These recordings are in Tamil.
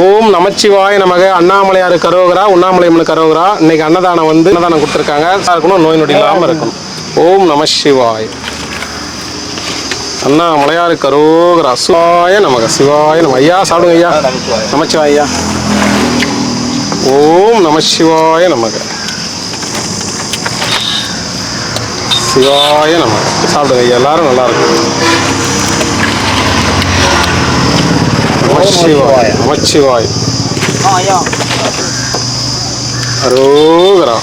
ஓம் நமச்சிவாய நமக. அண்ணாமலையார் கரோகரா, உண்ணாமலையம்மன் கரோகரா. இன்னைக்கு அன்னதானம் அன்னதானம் கொடுத்துருக்காங்க. இருக்கணும், நோய் நொடி இல்லாமல் இருக்கணும். ஓம் நமசிவாய். அண்ணாமலையார் கரோகரா. சிவாய நமக, சிவாய நம. ஐயா சாப்பிடுங்க ஐயா. நமச்சிவாய ஐயா. ஓம் நமசிவாய நமக, சிவாய நமக. சாப்பிடுங்க ஐயா, எல்லாரும் நல்லா இருக்கும். நமச்சிவாய், நமச்சிவாய். அரோகரா.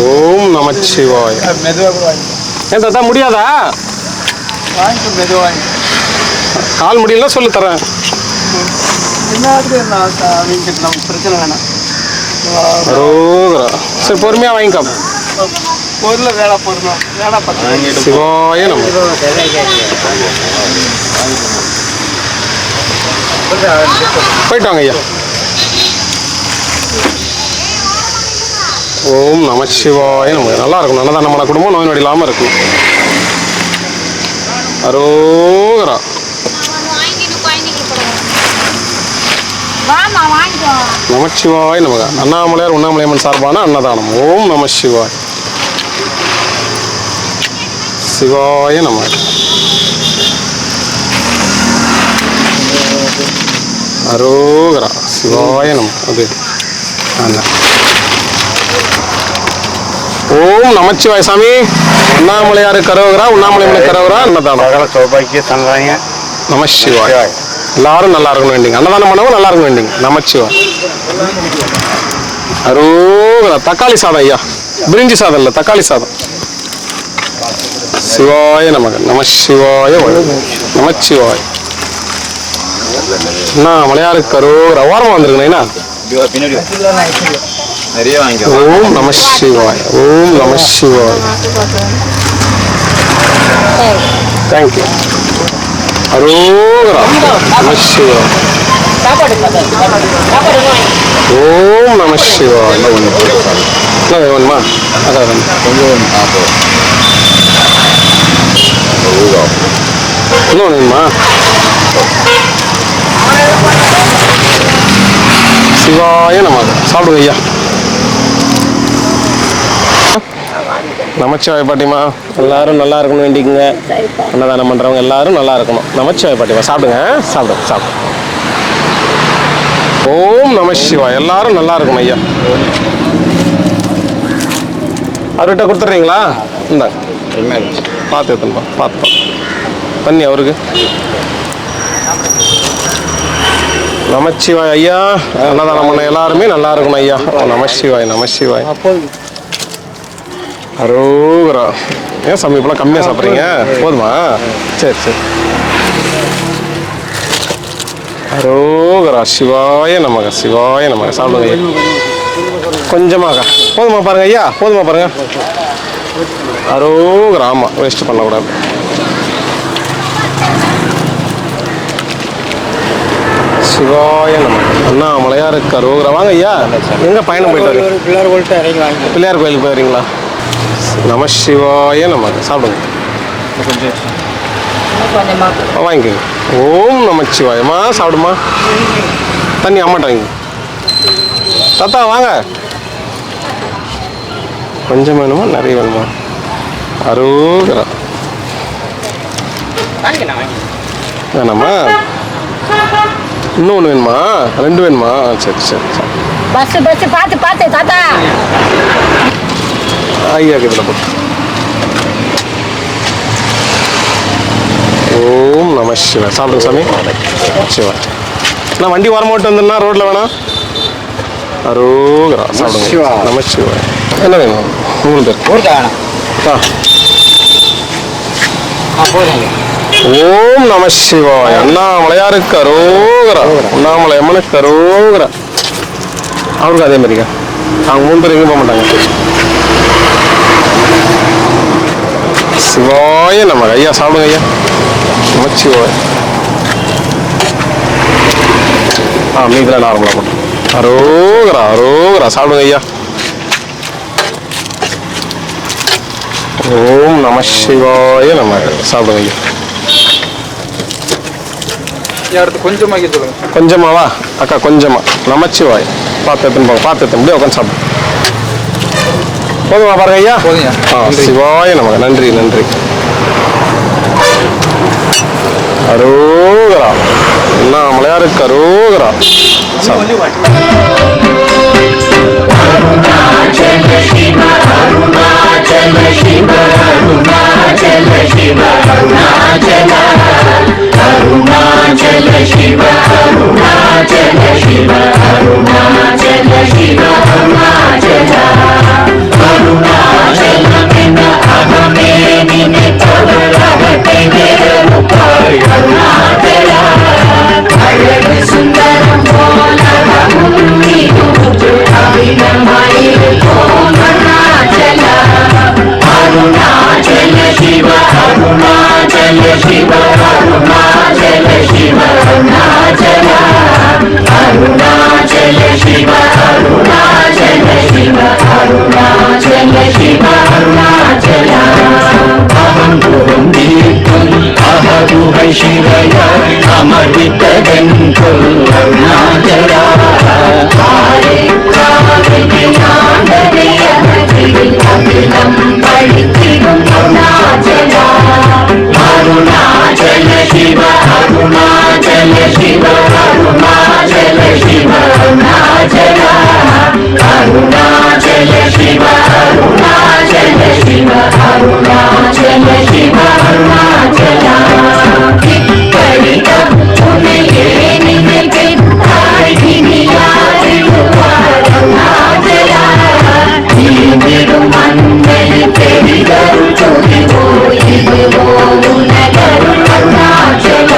ஓம் நமச்சிவாய். ஏன் தாத்தா முடியாதா? கால் முடியல சொல்லு தரேன். அரோகரா. சரி பொறுமையா வாங்கிக்கோ. சிவாய நம. போயிட்டு வாங்க ஐயா. ஓம் நமசிவாய நம. நல்லா இருக்கும். நல்லா தான் நம்ம குடும்பம் நோய் நொடி இல்லாமல் இருக்கும். அரோகரா. நமச்சிவாய் நமக. அண்ணாமலையார் உண்ணாமலையம்மன் சார்பான அன்னதானம். ஓம் நமசிவாய். சிவாய நம. அரோகரா. சிவாய நம. அது ஓம் நமச்சிவாய சாமி. அண்ணாமலையார் கரோகரா, உண்ணாமலையம்மன் கரோகரா அன்னதானம். சௌபாக்கிய சந்தானிய நமசிவாய். எல்லாரும் நல்லா இருக்கணும் வேண்டிங்க. அன்னதானம் பண்ணவும் நல்லா இருக்கணும் வேண்டிங்க. நமச்சிவாய். அரோகரா. தக்காளி சாதம் ஐயா. பிரிஞ்சி சாதம் இல்லை, தக்காளி சாதம். சிவாய நமக. நமசிவாய நமச்சிவாய். அண்ணாமலையார் கரோகரா. ஓரமாக வந்துருக்கீங்களா? ஓம் நமசிவாய். ஓம் நமசிவாய். தேங்க்யூ. அரோகரா. நமசிவாய். ஓம் நமசிவாய். என்ன வேணுமா? அதான் இன்னும் வேணுமா? சிவாய நமக. சாப்பிடுங்க ஐயா. நமச்சிவாய பாட்டிமா. எல்லாரும் நல்லா இருக்கணும் வேண்டிக்குங்க. அன்னதானம் பண்ணுறவங்க எல்லாரும் நல்லா இருக்கணும். நமச்சிவாய பாட்டிமா சாப்பிடுங்க. சாப்பிடுங்க, சாப்பிடுங்க. ஓம் நமசிவாய். எல்லாரும் நல்லா இருக்கணும் ஐயா. அவர்கிட்ட கொடுத்துட்றீங்களா? இந்தாங்க, பார்த்து எடுத்துப்பா. பார்த்துப்பா தண்ணி அவருக்கு. நமச்சிவாய் ஐயா. அன்னதானம் பண்ண எல்லாருமே நல்லா இருக்கணும் ஐயா. நமசிவாய், நமசிவாய். அரோகரா. ஏன் சாமி இப்பெல்லாம் கம்மியாக சாப்பிட்றீங்க? போதுமா? சரி சரி. அரோகரா. சிவாய நமக, சிவாய நமக. சாப்பிடுங்க ஐயா. கொஞ்சமாக போதுமா பாருங்க ஐயா. போதுமா பாருங்க. அரோகரா. ஆமாம், வேஸ்ட் பண்ணக்கூடாது. சிவாய நம. அண்ணாமலையார் கரோகரா. வாங்க ஐயா. எங்கே பயணம் போயிட்டு வரீங்க? பிள்ளையார் கோயிலுக்கு போயிருங்களா? நமசிவாய நமக. சாப்பிடுங்க. வாங்கிக்கோங்க. ஓம் நமச்சிவாயம்மா. சாப்பிடுமா. தண்ணி அம்மாட்ட வாங்க. தாத்தா வாங்க. கொஞ்சம் வேணுமா நிறைய வேணுமா? அரோகரா. வேணாமா? இன்னும் ஒன்று வேணுமா? ரெண்டு வேணுமா? சரி சரி சரி. பஸ் பஸ் பார்த்து பார்த்து தாத்தா. ஐயாக்கு இதில் போட்டு. ஓம் நம சிவாய். சாப்பிடுங்க சாமி. சிவாய். நான் வண்டி வரமாட்டு வந்துன்னா ரோட்டில் வேணாம். அரோகரா. சாப்பிடுங்க. நம சிவாய். என்ன வேணும்? 3 பேர். ஓம் நம சிவாய். அண்ணாமலையாருக்கு அரோகரா, உண்ணாமலையம்மனுக்கு அரோகரா. அவருக்கு அதே மாதிரிக்கா. அவங்க 3 பேர் எங்கேயும் போக மாட்டாங்க. சிவாய நம. ஐயா சாப்பிடுங்க ஐயா. நமச்சிவாய். மீதில் நார்மலாக போட்டோம். அரோகரா, அரோகரா. சாப்பிடுங்க ஐயா. ஓம் நம சிவாய நம. சாப்பிடுங்க. அடுத்து கொஞ்சமாக சொல்லுங்கள். கொஞ்சமாவா அக்கா? கொஞ்சமா. நமச்சிவாய். பார்த்து எடுத்துன்னு போங்க, பார்த்து எடுத்து அப்படியே உட்காந்து சாப்பிடு. போதுமா பாருங்க ஐயா? போதுங்க. சிவாய நமக்கு. நன்றி நன்றி. அரோகரா. அண்ணாமலையாருக்கு அரோகரா. அருணாச்சல சிவ அருணாச்சல சிவ அருணாச்சல சிவ அருணாச்சல அருணாச்சல சிவ அருணாச்சல சிவ அருணாச்சல சிவ அருணாச்சல அருணாச்சலமென அகமே நினைப்பவரகத்தை வேறுபாய் அருணாச்சல அழகு சுந்தரம் போல அருணாச்சல அருணாச்சல சிவ அருணாச்சல சிவ அருணாச்சல சிவ அருணாச்சல அருணாச்சல சிவ அருணாச்சல சிவ அருணாச்சல சிவ அருணாச்சல அகம் புறம் நீக்கும் அகதுகை சிவைய அமர்வித்ததன் கொல் அருணாச்சல அருணாச்சல சிவ அருணாச்சல சிவ அருணாச்சல சிவ அருணாச்சல அருணாச்சல சிவ அருணாச்சல சிவ அருணாச்சல சிவ அருணாச்சல இப்படித உன்னையே நினைத்தாய் இனியாதிருவாய் அருணாச்சல நீங்கிடும் மண்ணை பெரிதரும் துதிவோ இதுவோ உனதருள் அருணாச்சல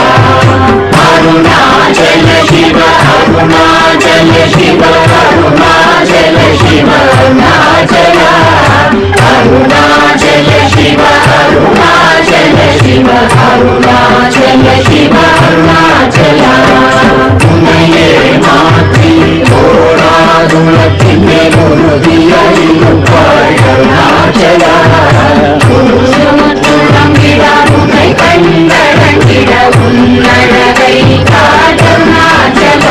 அருணாச்சல சிவ அருணாச்சல சிவ அருணாச்சல சிவ அருணாச்சல அருணாச்சல சிவ அருணாச்சல சிவ அருணாச்சல சிவ அருணாச்சல உன்னையே மாற்றி ஓடாதுலத்தின் உறுதியாயிருப்பாய் அருணாச்சல உன்னை கண்டடங்கிட உன்னழகை காட்டருணாச்சல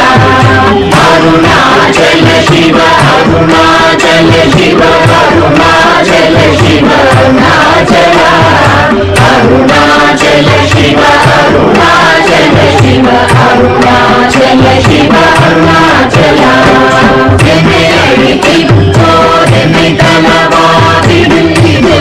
அருணாச்சல சிவ அருணாச்சல சிவ அருணாச்சல சிவ அருணாச்சல அருணாச்சல சிவ அருணாச்சல சிவ அருணாச்சல சிவ அருணாச்சல என்னை அழித்தி போதென்னை தலவாதிடு இது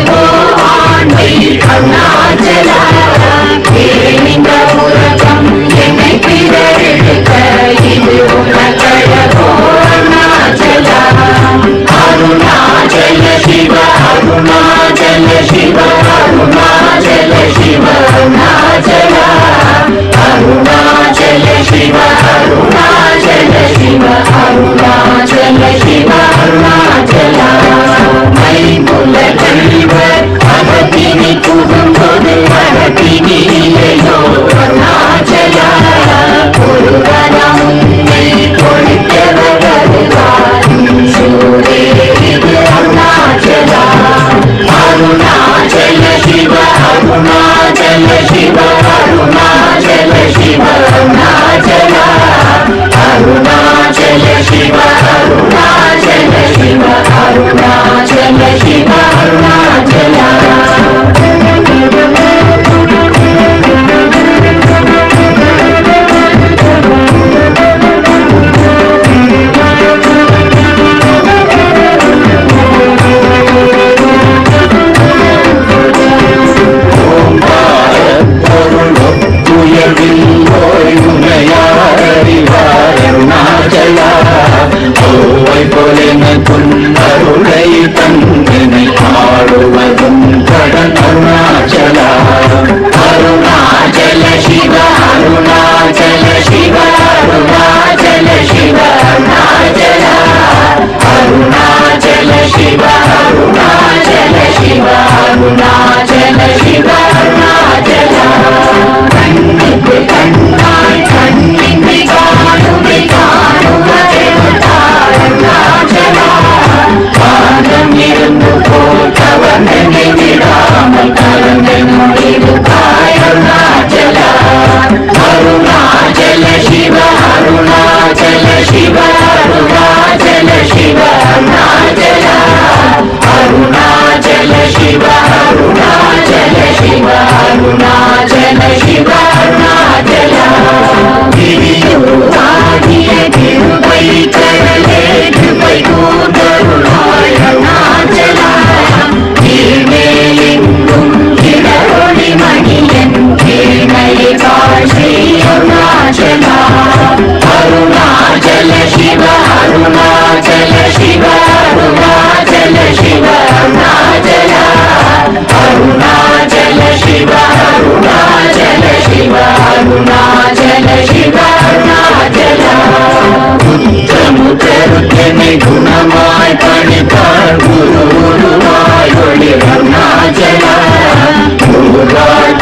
குணமாய் பணித்தாள் குருவாய் ஒளி அருணாச்சலா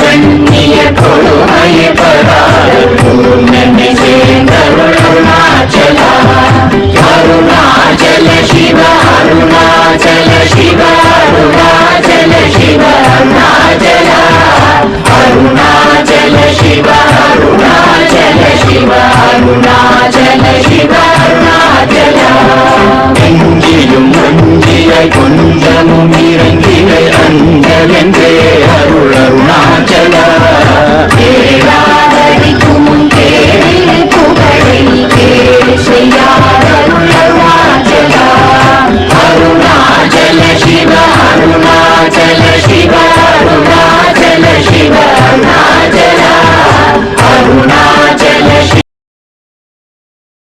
கண்ணிய கொடுமையை பராது பூர்ணனை சேர்ந்தருள் அருணாச்சலா அருணாச்சல சிவ அருணாச்சல சிவ அருணாச்சல சிவ அருணாச்சலா அருணாச்சல சிவ அருணாச்சல சிவ அருணாச்சல சிவ அருணாச்சலா எங்கிலும் மஞ்சியாய் கொஞ்சமும் இறங்கிலை அஞ்சலென்றே